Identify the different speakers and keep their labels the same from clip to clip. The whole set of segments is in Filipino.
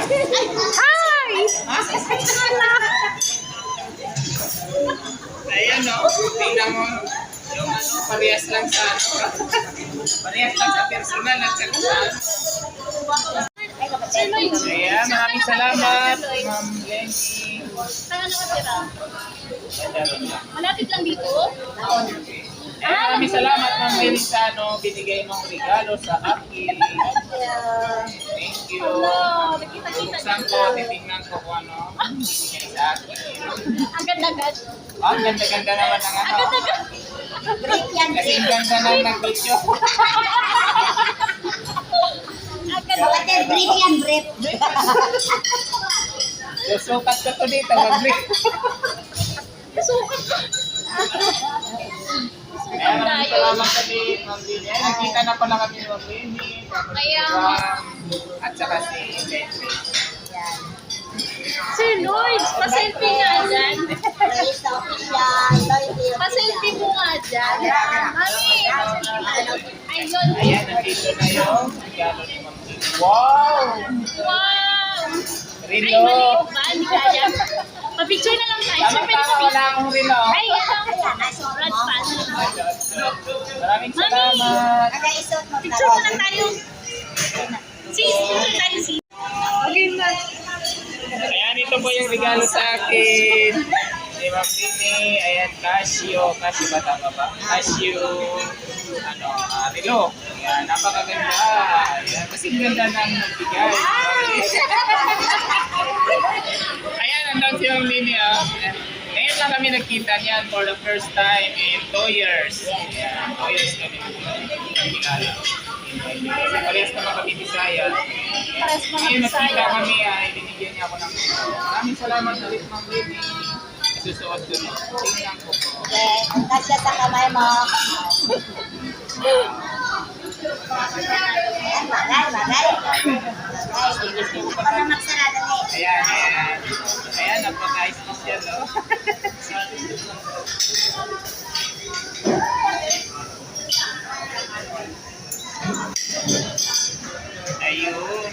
Speaker 1: Hi!
Speaker 2: Ayan o, tingnan mo. Yung ano, parehas lang sa parehas lang sa personal at saka sa Ayan, maraming salamat, Ma'am Lenny.
Speaker 1: Saan nakatira? Malapit lang dito?
Speaker 2: Ayan, maraming salamat, Ma'am Lenny, sa ano, binigay mong regalo sa akin. Thank you.
Speaker 1: Hello, nakita-kita
Speaker 2: Buksan ko, titingnan ko kung ano, binigay sa akin.
Speaker 1: Agad-agad.
Speaker 2: Ang ganda-ganda naman ng ano.
Speaker 1: Agad-agad.
Speaker 2: Kasi ang ganda na nag-video.
Speaker 1: Agad-agad.
Speaker 3: Brief yan, brief.
Speaker 2: Susukat ko to dito, mag-brief.
Speaker 1: Sukat ko.
Speaker 2: Ayan, maraming salamat ulit, Ma'am Lini. Ayan, nakita na pala kami ni Ma'am Lini.
Speaker 1: Kaya
Speaker 2: At saka si Lenny.
Speaker 1: Sir Lloyd, pa-selfie nga dyan.
Speaker 3: Release official.
Speaker 1: Pa-selfie mo nga dyan. Mami, ayun.
Speaker 2: Ayan, nandito na yung regalo ni Ma'am Lini. Wow!
Speaker 1: Wow! Ay,
Speaker 2: Rilo!
Speaker 1: maliit ba? Hindi kaya. Pa-picture na lang tayo. Sir, pwede
Speaker 2: Tama-tama, wala akong rilo.
Speaker 1: Ay, Brad fan.
Speaker 2: Maraming salamat.
Speaker 3: Nag-aisot mo
Speaker 1: Picture mo lang tayo. Sis, picture tayo sis. Okay na.
Speaker 2: Ayan, ito po yung regalo sa akin. Ni Ma'am Lini. Ayan, Casio. Casio ba tama ba? Casio, ano, relo. Ayan, napakaganda. Ayan, kasi ganda ng nagbigay. Ayan, nandun si Ma'am Lini. Ngayon lang kami nagkita niyan for the first time in 2 years. Ayan, 2 years kami nagkilala. Kasi parehas naman kami Bisaya. Ngayon nagkita kami, binigyan niya ako ng maraming salamat ulit, Ma'am Lini. Isusuot ko na. Tingnan ko po.
Speaker 3: Okay, kasya sa kamay mo. Ayan, bagay, bagay. Ako na magsarada na eh.
Speaker 2: Ayan, ayan. Ayan, napaka-special, no? Ayun.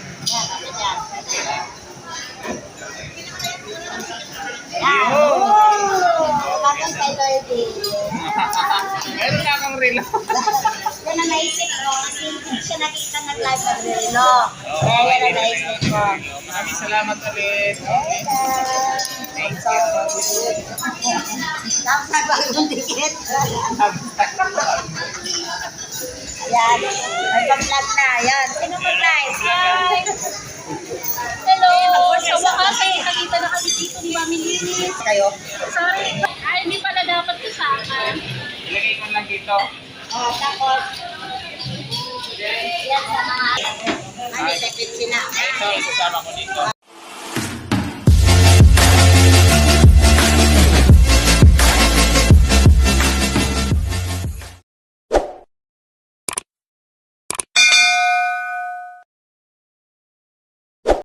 Speaker 3: Ayan. Bakit kay Lordy?
Speaker 2: Meron na akong relo.
Speaker 3: Yan ang naisip ko kasi hindi siya nakita nag-live ng relo. Kaya yan ang naisip ko.
Speaker 2: Maraming salamat ulit. Thank you.
Speaker 3: Tapos nagpagong ticket. Ayan. May pag-vlog na. Ayan. Sino mag-live?
Speaker 1: Hi! Hello! Sa wakas ay nakita na kami dito ni Mami Lini.
Speaker 3: Kayo?
Speaker 1: Sorry. Ay, hindi pala dapat ko sa akin.
Speaker 2: Ilagay ko lang dito.
Speaker 3: Tapos, yan sa mga... Ano, tapit sila.
Speaker 2: Ito, isasama ko dito.